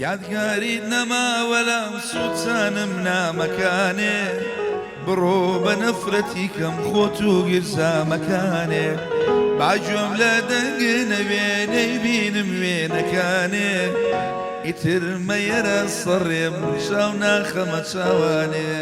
یادگاری نەما وەلام سووتانم نامەکانێ بڕۆ بە نەفرەتی کەم خۆت و گرزامەکانێ باگوێم لە دەنگە نەبێ نەیبینم وێنەکانێ ئیتر مەیەرە سەڕێم شاو ناخەمە چاوانێ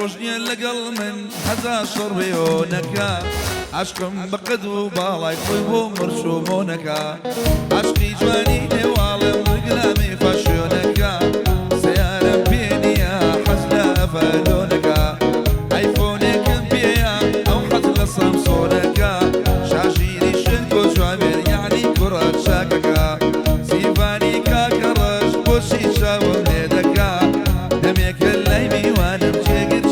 ڕۆژنیە لەگەڵ من هەزار شەڕێۆنەکە عشقم بەقەد و باڵای خۆی بۆ مرشۆمۆنەکە عشقی جوانی نێواڵم گرامی فەشۆنەکە سیارەم پێ نییە حەز لە ئەڤەلۆنەکە ئایفۆنێکم پێیە ئەو حەز لە سەمسۆنەکە شاژیری شن بۆ جوامێر یعنی کوڕە چاکەکە سیڤانی کاکە ڕەش بۆشی چاوم لێ دەکا دەمێکە لای میوانم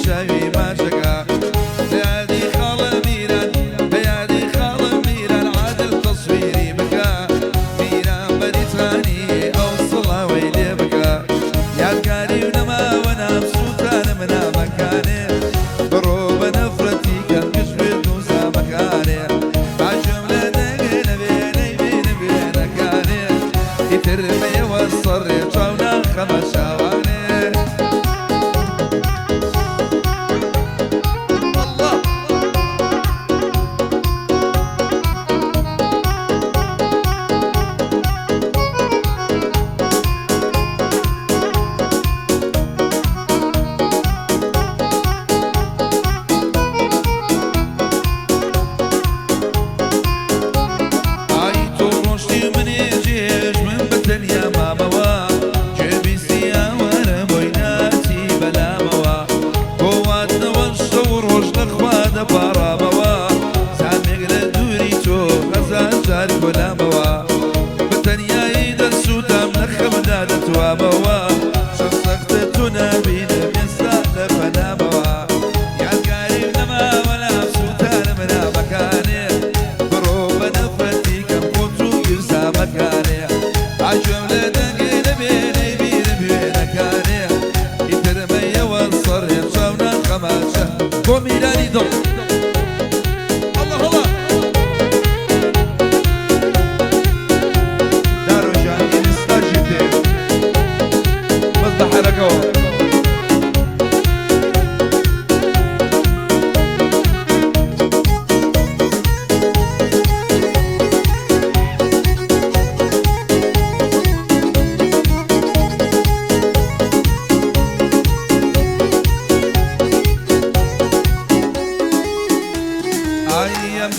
شاوی ماشەکە بەیادی خاڵە میران بەیادی خاڵە میران عادل تەسویری بکە میران بەریتانی ئەو سڵاوەی لێ بکە یادگاری و نەماوە نامسووتانم نامەکانێ بڕۆ بە نەفرەتی کەم گشتێت و زامەکانێ باژم لە دەنگێ نەبێ نەیبینم وێنەکانێ ئیتر مەیەوە سەڕێ چاو ناخەمە چاوانێ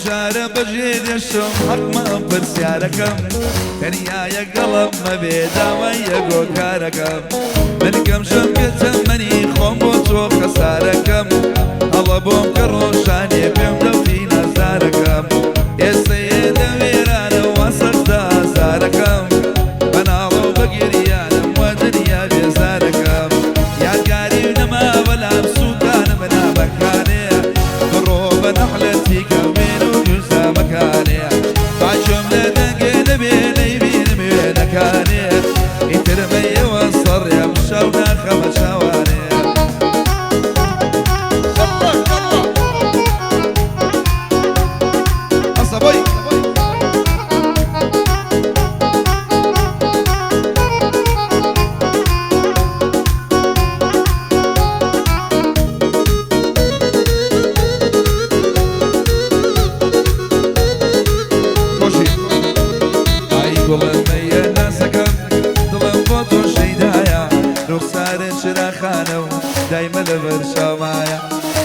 جارە بەژێرێشم حەقمە پرسیارەکەم تەنیایە گەڵم مەبێ داوای یەگۆکارەکەم من شەم کە تەمەنی خۆم بۆ تۆ خەسارەکەم هەڵە بۆم کە ڕۆژانێ پێم دەوری نەزارەکەم ئێستەیە دەوێرانە وا سەردا ئازارەکەم بەناڵە و بەگیریانم وا دنیا بێزارەکەم یادگاری نەماوە لام سووتانم نامەکانێ بڕۆ بە نەحلەتی کەوێن و گوزامەکانێ باجۆم لە دەنگێ نەبێ نەیبینم وێنەکانێ ئیتر مەیەوە سەڕێم شاو ناخەمە چاوانێ دایمە لەبەر شاومایە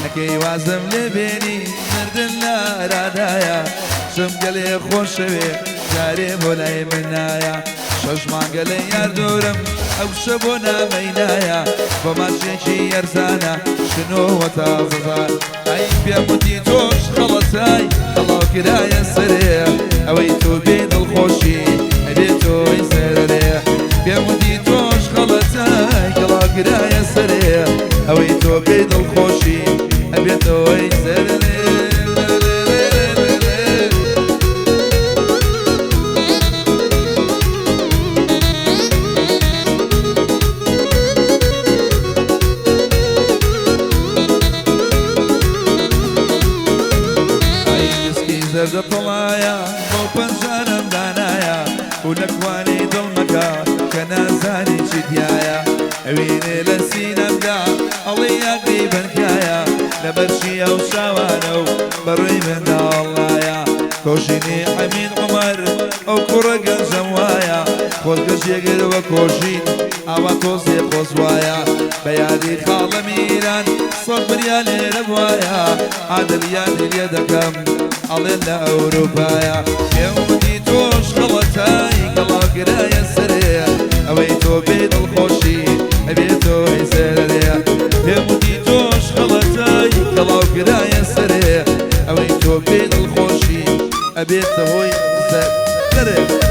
ئەکەی وازم لێ بێنی مردن نارادایە شم گەلێ خۆشەوێ جارێ بۆ لای من نایە شەش مانگە لە یاردۆرم ئەو شە بۆ نامەینایە بە ماشێکی یەرزانە شنۆوە تازەزان ئەی پێم وتی تۆش خەڵەتای هەڵاو کرایە سەرێ ئەوەی تۆ بێ دڵخۆشی ئەبێ تۆی سەرێ پێم وتی تۆش خەڵەتای هەڵاو کرایە سەرێ ئەوەی تۆ بێ دڵخۆشی ئەبێ تۆی سەرێ زرد طلايا بو پنجارم دانايا ولكواني دڵمەکە کە نازانی چی تایە ئەوینێ لە سینەمدا ئەڵێ یاگەی بەرکایە لەبەرچی ئەو شاوانە و بەڕووی منداڵایە کۆژینی ئەمین عومەر ئەو کوڕە گەنجەم وایە خۆزگەشتێگر وە کۆژین ئاوا تۆزێ خۆزوایە بە یادی خاڵە میران سەد بریان لێرە بوایە عادلیانی لێ دەکەم ئەڵێن لە ئەوروپایە پێوتی تۆش خەڵەتایی گەڵاگرایە سەرەیە ئەوەی تۆ بێ دڵخۆشی ئەبێتۆی سەرەیە پێوتی تۆش خەڵەتایی گەڵاگرایە سەرەیە ئەوەی تۆ بێ دڵخۆشی ئەبێتە هۆی سەرەیە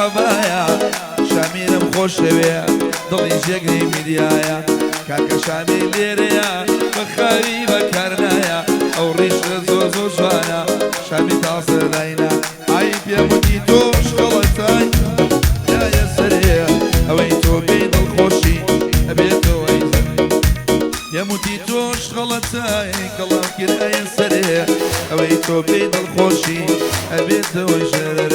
مرحبايا شامينم خوشوية ضلي جيقني مديايا كاكا شامي ليريا بخاري بكرنايا او ريش زوزو جوانا شامي تاصر لينا عيب يا مدي توش غلطاي يا يسرية اويتو بين الخوشي ابيتو ايزر يا مدي توش غلطاي كالله كده يسرية اويتو بين الخوشي ابيتو ايزر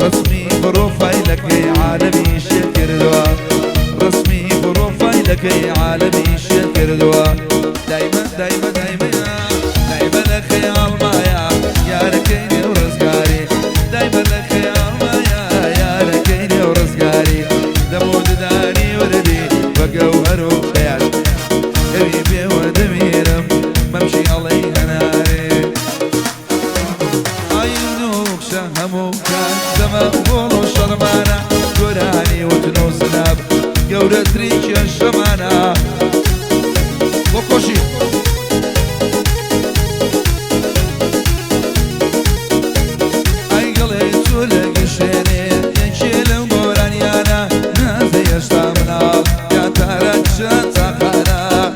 رسمي بروفايلك عالمي شكر دوا رسمي بروفايلك عالمي شكر دوا دايما دايما دايما دايما لك يا المايا يا ركيني ورزقاري دايما لك يا المايا يا ركيني ورزقاري دمود داري وردي بقوهر وخيال حبيبي ودميرم ممشي عليها ناري عينوك شهموك زمقبول شرمانا قراني وتنوز ناب قورة ريش الشمانا وقوشي اي قلت لك الشيني ينشيل مورانيانا نازي يشتامنا يا ترك شتاقانا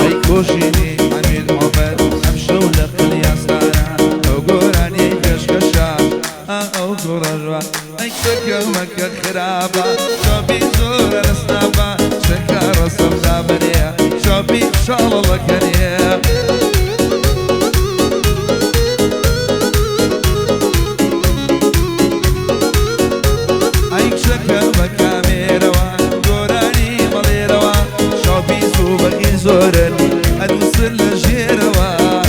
اي كوشيني عميد عمر امشو لك الياسانا وقراني كشكشا او كرجوا اي شكر مكة خرابة شوفي زور الاسنابة شكر رسم دابنية شوفي شال الله كنية اي شكر مكة ميروا قراني مليروا شوفي سوبك زور ادوصل لجيروا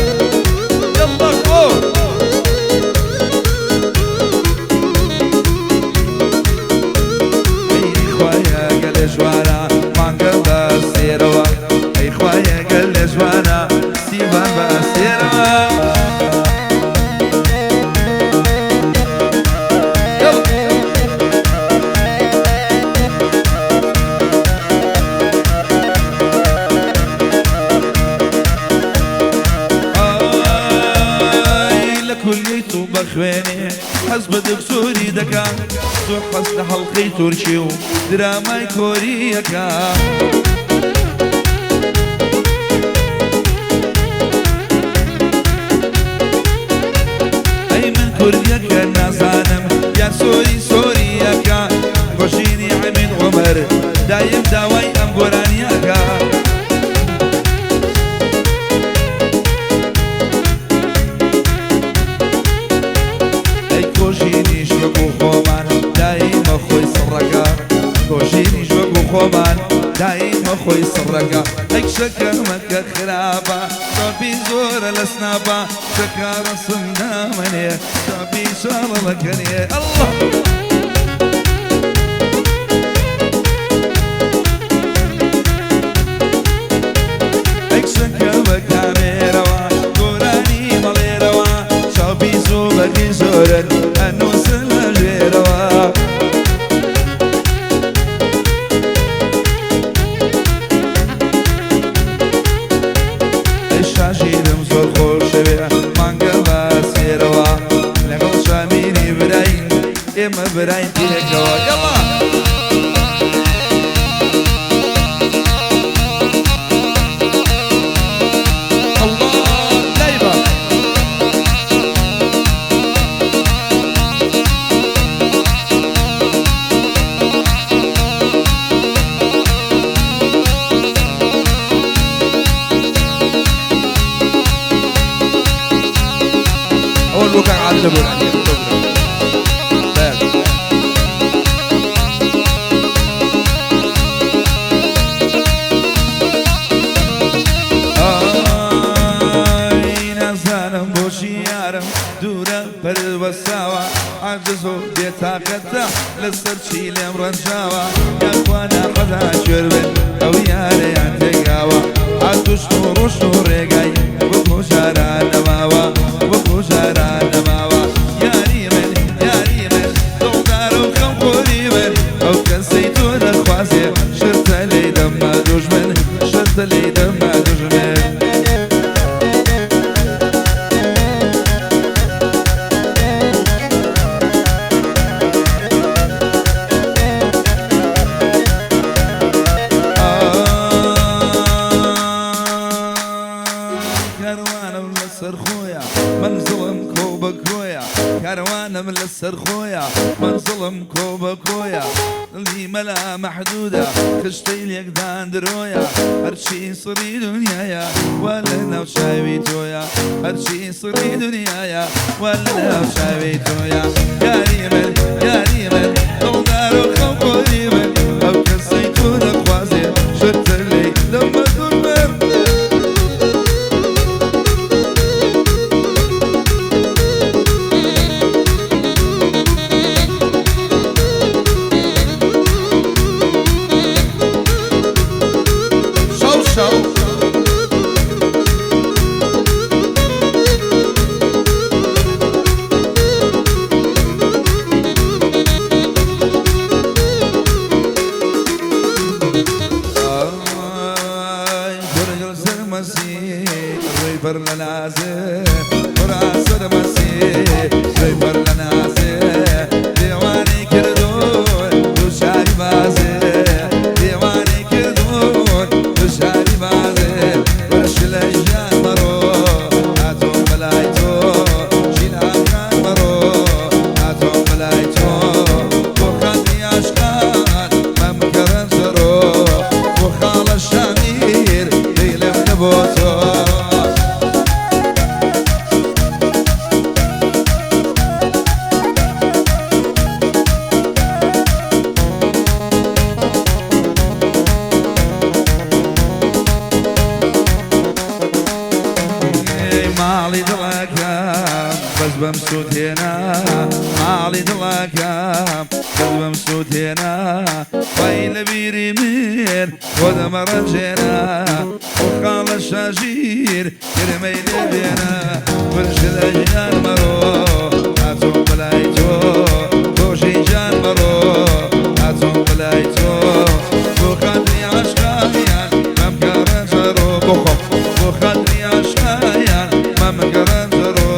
يلا فوق جوانا مانقل بسيروا اي خوايا قل جوانا سيبان بسيروا لكليتو بخويني حسب دكتوري دكا سوق حسن حلقي ترشيو دراماي كوريكا اي من كوريكا نازانم يا سوري سوريكا غشيني عمين عمر دايم داوي ام قرانيكا كوشيني شوكو خومان دايم اخوي سرقا كوشيني شوكو خومان دايم اخوي سرقا هيك شكر مكة خرابة شوفي زور الاسنابة شكر رسم دامني شوفي شال لكني الله هيك شكر مكة ميروا قراني مليروا شوفي زوبك زور النوصل الجيروا الشاشي دمزور خوش بيه مانقل بسيروا لقل شاميني براين اما براين تيركوا يلا أقول كان عذبون عليه نازانم بوشي يارم دورة بالوساوة عجزو بيتاقتا لسر شيلم رنشاوة يا اخوانا قدا شربن او ياري عندقاوة عدو شنور وشنور رقاي وكو شارع نماوة وكو شارع نماوة ياري من دوغار وخم قريبن او كنسيتون اخواسي شرط لي دم دجمن شرط لي دم دجمن كاروانم للسر خويا من ظلم كوبا كويا اللي ملا محدودة خشتي ليك داندرويا هرشي صري دنيايا ولا لو شايبيتويا هرشي صري دنيايا ولا لو شايبيتويا يا ريمل يا ريمل دولدارو خوكو ريمل او كسيتون اخوازي شرت لي لما تنمر بس بمسود هنا مالي دلكام بس بمسود هنا ويل بيري مير ودا مرجنا وخال الشاجير يرمي لبينا ورش الأجيال مرو هاتو بلايتو توشي جان مرو هاتو بلايتو بخدري عشقايان ممكرن زرو بخدري عشقايان ممكرن زرو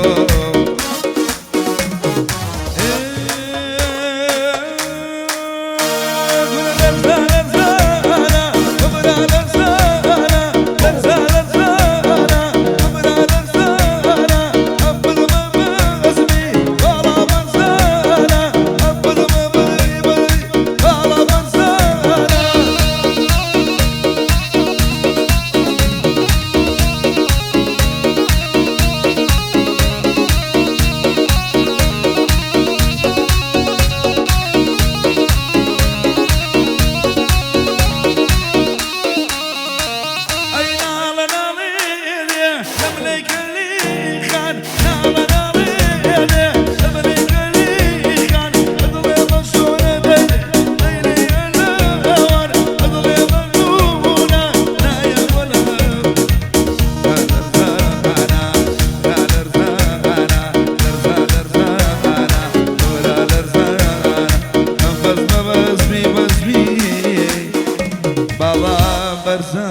Baba versen